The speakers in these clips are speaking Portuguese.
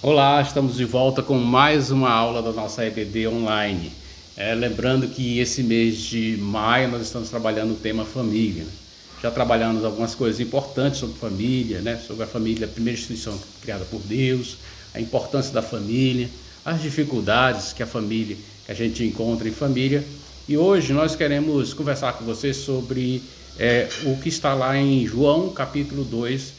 Olá, estamos de volta com mais uma aula da nossa EBD online. Lembrando que esse mês de maio nós estamos trabalhando o tema família. Já trabalhamos algumas coisas importantes sobre família, sobre a família, a primeira instituição criada por Deus, a importância da família, as dificuldades que a gente encontra em família. E hoje nós queremos conversar com vocês sobre o que está lá em João capítulo 2,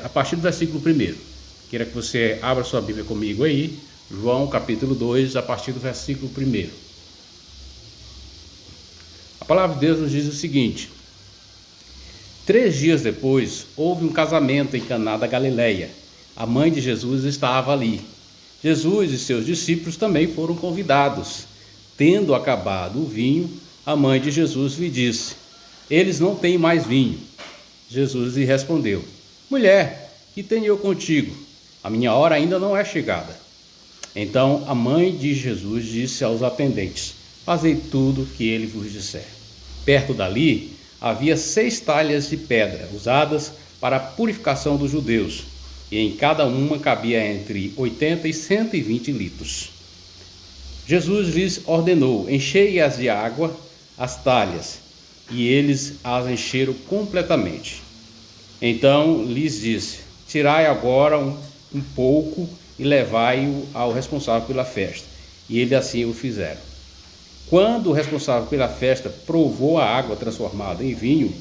a partir do versículo 1. Queria que você abra sua Bíblia comigo aí, João capítulo 2, a partir do versículo 1. A palavra de Deus nos diz o seguinte: 3 dias depois, houve um casamento em Caná da Galileia. A mãe de Jesus estava ali. Jesus e seus discípulos também foram convidados. Tendo acabado o vinho, a mãe de Jesus lhe disse: eles não têm mais vinho. Jesus lhe respondeu: mulher, que tenho eu contigo? A minha hora ainda não é chegada. Então a mãe de Jesus disse aos atendentes: fazei tudo o que ele vos disser. Perto dali havia 6 talhas de pedra, usadas para a purificação dos judeus, e em cada uma cabia entre 80 e 120 litros. Jesus lhes ordenou: enchei-as de água as talhas, e eles as encheram completamente. Então lhes disse: tirai agora um pouco e levai-o ao responsável pela festa. E eles assim o fizeram. Quando o responsável pela festa provou a água transformada em vinho,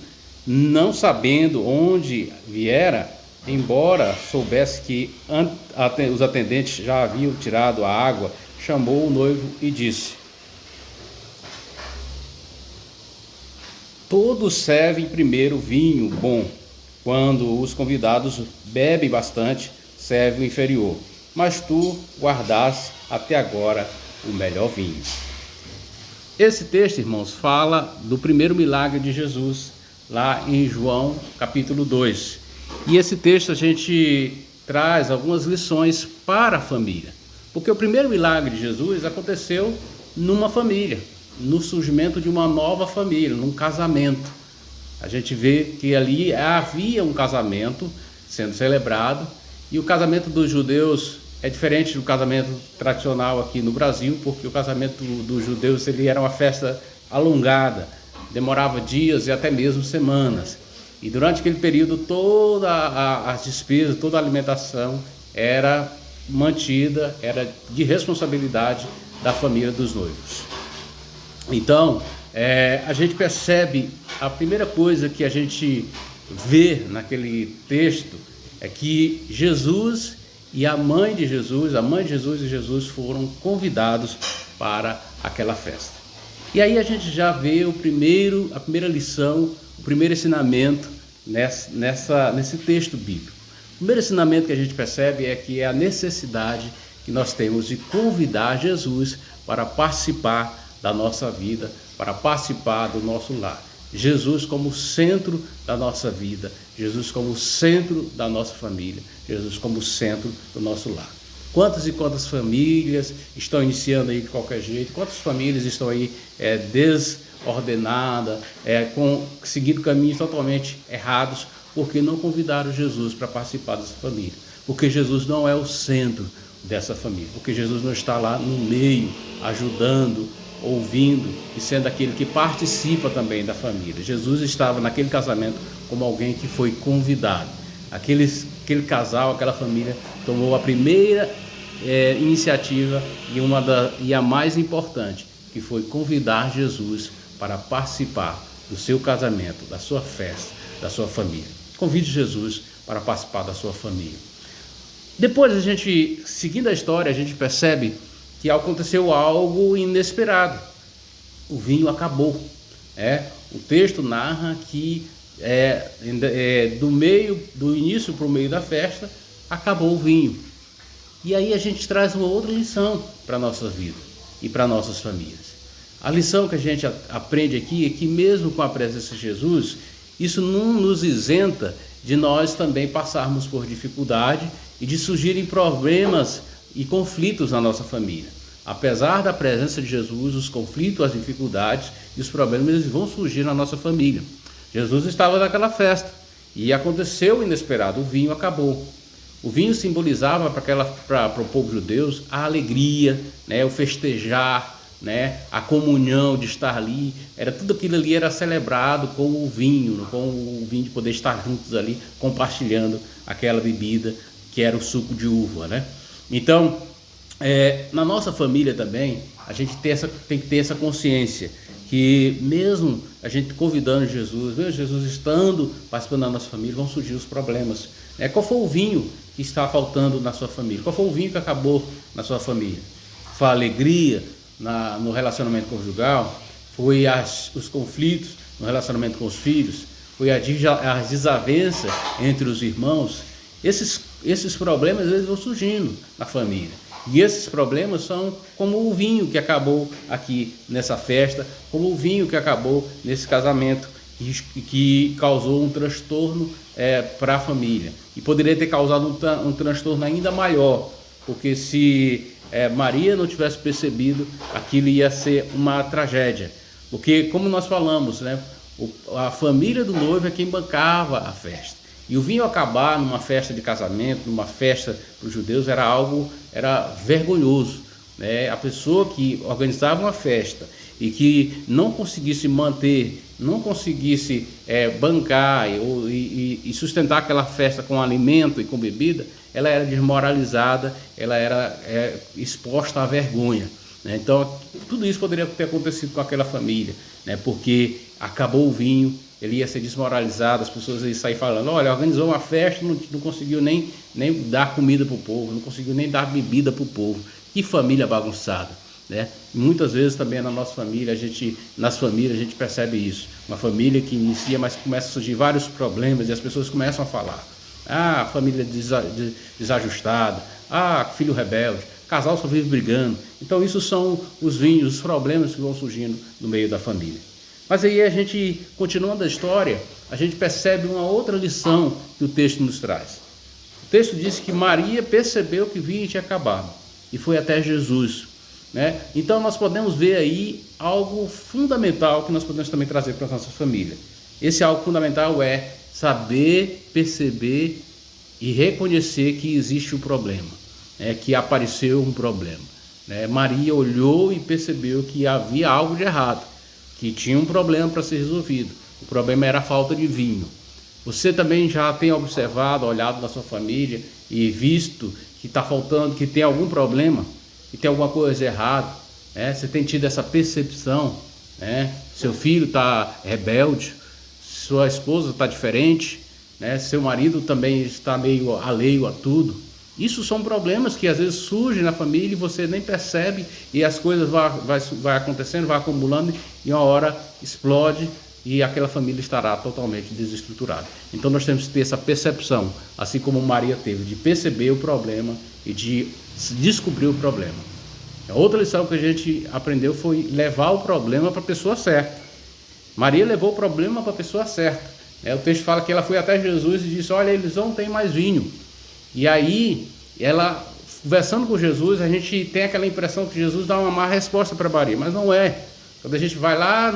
não sabendo onde viera, embora soubesse que os atendentes já haviam tirado a água, chamou o noivo e disse: todos servem primeiro vinho bom. Quando os convidados bebem bastante, serve o inferior, mas tu guardaste até agora o melhor vinho. Esse texto, irmãos, fala do primeiro milagre de Jesus, lá em João capítulo 2. E esse texto a gente traz algumas lições para a família, porque o primeiro milagre de Jesus aconteceu numa família, no surgimento de uma nova família, num casamento. A gente vê que ali havia um casamento sendo celebrado, e o casamento dos judeus é diferente do casamento tradicional aqui no Brasil, porque o casamento dos judeus ele era uma festa alongada, demorava dias e até mesmo semanas. E durante aquele período todas as despesas, toda a alimentação era mantida, era de responsabilidade da família dos noivos. Então, a gente percebe, a primeira coisa que a gente vê naquele texto é que Jesus e a mãe de Jesus e Jesus foram convidados para aquela festa. E aí a gente já vê a primeira lição, o primeiro ensinamento nesse texto bíblico. O primeiro ensinamento que a gente percebe é que é a necessidade que nós temos de convidar Jesus para participar da nossa vida, para participar do nosso lar. Jesus como centro da nossa vida, Jesus como centro da nossa família, Jesus como centro do nosso lar. Quantas e quantas famílias estão iniciando aí de qualquer jeito, quantas famílias estão aí desordenadas, seguindo caminhos totalmente errados, porque não convidaram Jesus para participar dessa família, porque Jesus não é o centro dessa família, porque Jesus não está lá no meio, ajudando, ouvindo e sendo aquele que participa também da família. Jesus estava naquele casamento como alguém que foi convidado. Aquele casal, aquela família tomou a primeira iniciativa e a mais importante, que foi convidar Jesus para participar do seu casamento, da sua festa, da sua família. Convide Jesus para participar da sua família. Depois seguindo a história, a gente percebe que aconteceu algo inesperado. O vinho acabou. O texto narra que do início para o meio da festa, acabou o vinho. E aí a gente traz uma outra lição para a nossa vida e para nossas famílias. A lição que a gente aprende aqui é que mesmo com a presença de Jesus, isso não nos isenta de nós também passarmos por dificuldade e de surgirem problemas e conflitos na nossa família. Apesar da presença de Jesus, os conflitos, as dificuldades e os problemas eles vão surgir na nossa família. Jesus estava naquela festa e aconteceu o inesperado, o vinho acabou. O vinho simbolizava para o povo judeu a alegria, né, o festejar, né, a comunhão de estar ali. Tudo aquilo ali era celebrado com o vinho de poder estar juntos ali, compartilhando aquela bebida que era o suco de uva, né? Então, na nossa família também, a gente tem que ter essa consciência que mesmo a gente convidando Jesus, mesmo Jesus estando participando da nossa família, vão surgir os problemas. Qual foi o vinho que está faltando na sua família? Qual foi o vinho que acabou na sua família? Foi a alegria no relacionamento conjugal? Foi os conflitos no relacionamento com os filhos? Foi a desavença entre os irmãos? Esses problemas eles vão surgindo na família. E esses problemas são como o vinho que acabou aqui nessa festa, como o vinho que acabou nesse casamento, que causou um transtorno para a família. E poderia ter causado um transtorno ainda maior, porque se Maria não tivesse percebido, aquilo ia ser uma tragédia. Porque, como nós falamos, né, a família do noivo é quem bancava a festa. E o vinho acabar numa festa de casamento, numa festa para os judeus, era vergonhoso, né? A pessoa que organizava uma festa e que não conseguisse manter, não conseguisse bancar e sustentar aquela festa com alimento e com bebida, ela era desmoralizada, ela era exposta à vergonha, né? Então, tudo isso poderia ter acontecido com aquela família, né? Porque acabou o vinho, ele ia ser desmoralizado, as pessoas iam sair falando, olha, organizou uma festa, não conseguiu nem dar comida para o povo, não conseguiu nem dar bebida para o povo. Que família bagunçada, né? E muitas vezes também na nossa família, nas famílias a gente percebe isso. Uma família que inicia, mas começa a surgir vários problemas e as pessoas começam a falar. Família desajustada, filho rebelde, casal só vive brigando. Então isso são os vinhos, os problemas que vão surgindo no meio da família. Mas aí a gente, continuando a história, a gente percebe uma outra lição que o texto nos traz. O texto diz que Maria percebeu que o vinho tinha acabado e foi até Jesus, né? Então nós podemos ver aí algo fundamental que nós podemos também trazer para a nossa família. Esse algo fundamental é saber, perceber e reconhecer que existe um problema, que apareceu um problema, né? Maria olhou e percebeu que havia algo de errado, que tinha um problema para ser resolvido. O problema era a falta de vinho. Você também já tem observado, olhado na sua família e visto que está faltando, que tem algum problema, que tem alguma coisa errada, né? Você tem tido essa percepção, né? Seu filho está rebelde, sua esposa está diferente, né? Seu marido também está meio alheio a tudo. Isso são problemas que às vezes surgem na família e você nem percebe, e as coisas vai acontecendo, vai acumulando e uma hora explode e aquela família estará totalmente desestruturada. Então nós temos que ter essa percepção, assim como Maria teve, de perceber o problema e de descobrir o problema. A outra lição que a gente aprendeu foi levar o problema para a pessoa certa. Maria levou o problema para a pessoa certa. O texto fala que ela foi até Jesus e disse, olha, eles não têm mais vinho. E aí, ela, conversando com Jesus, a gente tem aquela impressão que Jesus dá uma má resposta para Maria, mas não é. Quando a gente vai lá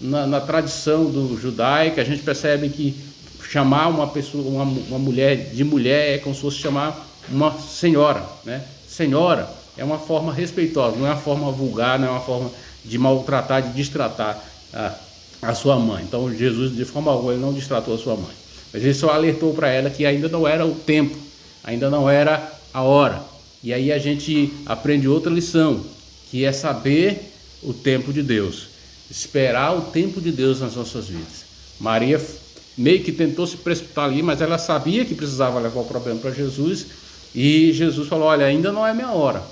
na tradição do judaica, a gente percebe que chamar uma pessoa, uma mulher de mulher é como se fosse chamar uma senhora, né? Senhora é uma forma respeitosa, não é uma forma vulgar, não é uma forma de maltratar, de destratar a sua mãe. Então Jesus de forma alguma ele não destratou a sua mãe, mas ele só alertou para ela que ainda não era o tempo, ainda não era a hora. E aí a gente aprende outra lição, que é saber o tempo de Deus, esperar o tempo de Deus nas nossas vidas. Maria meio que tentou se precipitar ali, mas ela sabia que precisava levar o problema para Jesus, e Jesus falou, olha, ainda não é minha hora.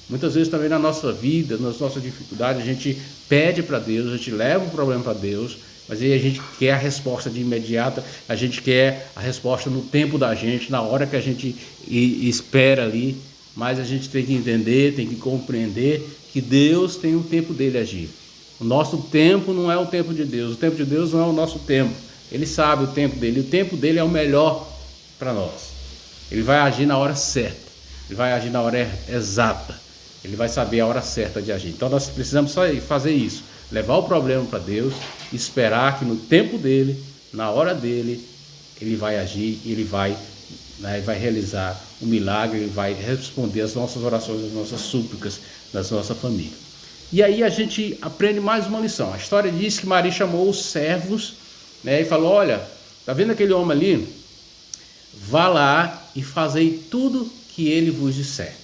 Muitas vezes também na nossa vida, nas nossas dificuldades, a gente pede para Deus, a gente leva o problema para Deus, mas aí a gente quer a resposta de imediata, a gente quer a resposta no tempo da gente, na hora que a gente espera ali, mas a gente tem que entender, tem que compreender que Deus tem o tempo dele agir. O nosso tempo não é o tempo de Deus, o tempo de Deus não é o nosso tempo. Ele sabe o tempo dele, o tempo dele é o melhor para nós. Ele vai agir na hora certa, ele vai agir na hora exata, ele vai saber a hora certa de agir. Então nós precisamos só fazer isso, levar o problema para Deus, esperar que no tempo dele, na hora dele, ele vai agir, ele vai né, e vai realizar um milagre, e vai responder às nossas orações, às nossas súplicas, da nossa família. E aí a gente aprende mais uma lição. A história diz que Maria chamou os servos, né, e falou: olha, tá vendo aquele homem ali? Vá lá e fazei tudo que ele vos disser.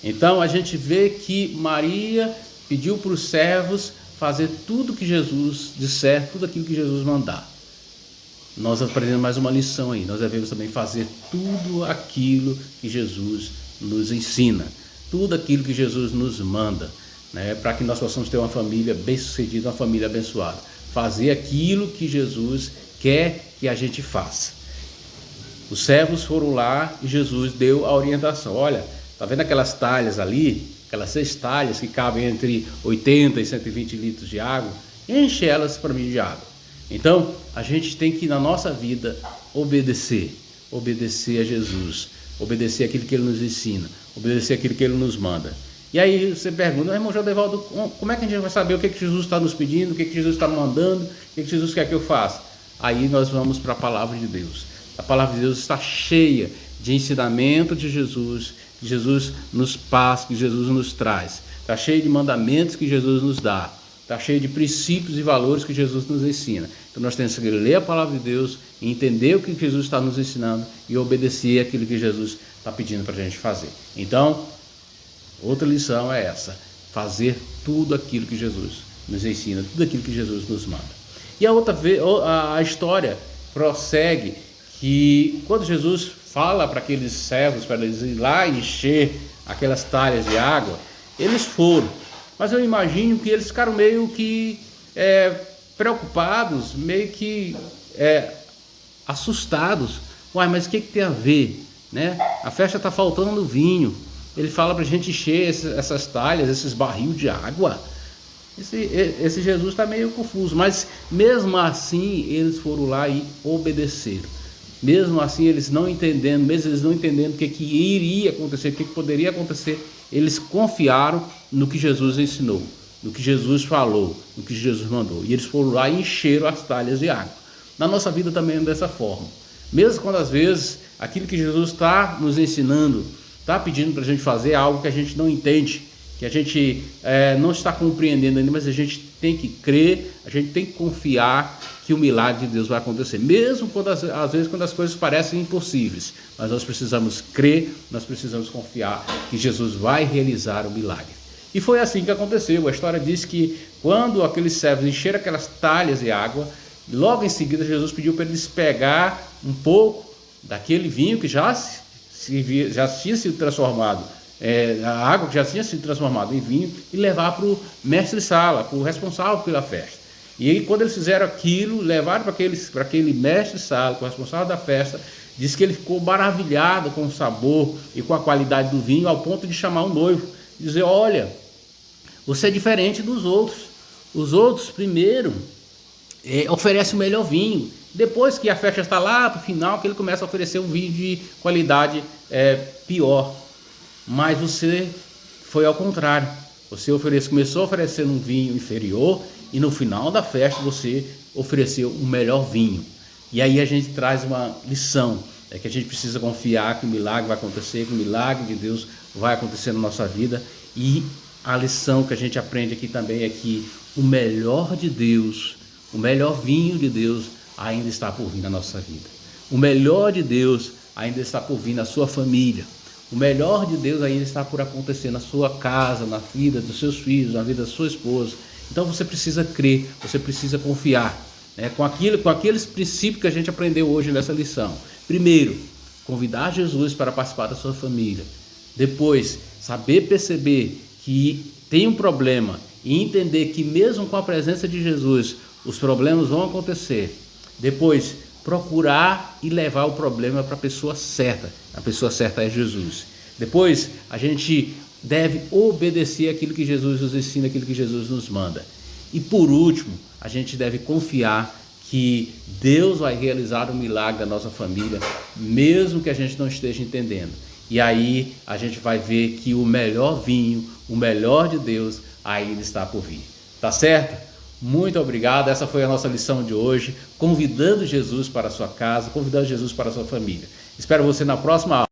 Então a gente vê que Maria pediu para os servos fazer tudo que Jesus disser, tudo aquilo que Jesus mandar. Nós aprendemos mais uma lição aí. Nós devemos também fazer tudo aquilo que Jesus nos ensina, tudo aquilo que Jesus nos manda, né, para que nós possamos ter uma família bem-sucedida, uma família abençoada. Fazer aquilo que Jesus quer que a gente faça. Os servos foram lá e Jesus deu a orientação. Olha, tá vendo aquelas talhas ali? Aquelas 6 talhas que cabem entre 80 e 120 litros de água? Enche elas para mim de água. Então, a gente tem que, na nossa vida, obedecer a Jesus, obedecer aquilo que Ele nos ensina, obedecer aquilo que Ele nos manda. E aí você pergunta: irmão Jodevaldo, como é que a gente vai saber o que Jesus está nos pedindo, o que Jesus está mandando, o que Jesus quer que eu faça? Aí nós vamos para a palavra de Deus. A palavra de Deus está cheia de ensinamento de Jesus, que Jesus nos passa, que Jesus nos traz. Está cheia de mandamentos que Jesus nos dá. Está cheio de princípios e valores que Jesus nos ensina. Então nós temos que ler a palavra de Deus, entender o que Jesus está nos ensinando e obedecer aquilo que Jesus está pedindo para a gente fazer. Então, outra lição é essa: fazer tudo aquilo que Jesus nos ensina, tudo aquilo que Jesus nos manda. E a história prossegue que quando Jesus fala para aqueles servos, para eles ir lá encher aquelas talhas de água, eles foram. Mas eu imagino que eles ficaram meio que preocupados, meio que assustados. Uai, mas o que tem a ver? Né? A festa está faltando vinho. Ele fala para a gente encher essas talhas, esses barril de água. Esse Jesus está meio confuso. Mas mesmo assim eles foram lá e obedeceram. Mesmo assim eles não entendendo, o que iria acontecer, o que poderia acontecer, eles confiaram no que Jesus ensinou, no que Jesus falou, no que Jesus mandou. E eles foram lá e encheram as talhas de água. Na nossa vida também é dessa forma. Mesmo quando às vezes aquilo que Jesus está nos ensinando, está pedindo para a gente fazer algo que a gente não entende, que a gente não está compreendendo ainda, mas a gente tem que crer, a gente tem que confiar que o milagre de Deus vai acontecer, mesmo quando às vezes quando as coisas parecem impossíveis, mas nós precisamos crer, nós precisamos confiar que Jesus vai realizar o milagre. E foi assim que aconteceu. A história diz que quando aqueles servos encheram aquelas talhas de água, logo em seguida Jesus pediu para eles pegar um pouco daquele vinho que já tinha sido transformado, a água que já tinha sido transformada em vinho, e levar para o mestre-sala, para o responsável pela festa. E aí, quando eles fizeram aquilo, levaram para aquele mestre-sala, para o responsável da festa, diz que ele ficou maravilhado com o sabor e com a qualidade do vinho, ao ponto de chamar o noivo, dizer: olha, você é diferente dos outros. Os outros, primeiro, oferecem o melhor vinho. Depois que a festa está lá para o final, que ele começa a oferecer um vinho de qualidade pior. Mas você foi ao contrário. Você começou oferecendo um vinho inferior, e no final da festa você ofereceu o melhor vinho. E aí a gente traz uma lição, que a gente precisa confiar que o milagre vai acontecer, que o milagre de Deus vai acontecer na nossa vida. E a lição que a gente aprende aqui também é que o melhor de Deus, o melhor vinho de Deus ainda está por vir na nossa vida. O melhor de Deus ainda está por vir na sua família. O melhor de Deus ainda está por acontecer na sua casa, na vida dos seus filhos, na vida da sua esposa. Então você precisa crer, você precisa confiar, né, com aqueles princípios que a gente aprendeu hoje nessa lição. Primeiro, convidar Jesus para participar da sua família. Depois, saber perceber que tem um problema e entender que mesmo com a presença de Jesus, os problemas vão acontecer. Depois, procurar e levar o problema para a pessoa certa. A pessoa certa é Jesus. Depois, a gente deve obedecer aquilo que Jesus nos ensina, aquilo que Jesus nos manda. E por último, a gente deve confiar que Deus vai realizar o milagre da nossa família, mesmo que a gente não esteja entendendo. E aí a gente vai ver que o melhor vinho, o melhor de Deus ainda está por vir. Tá certo? Muito obrigado. Essa foi a nossa lição de hoje, convidando Jesus para a sua casa, convidando Jesus para a sua família. Espero você na próxima aula.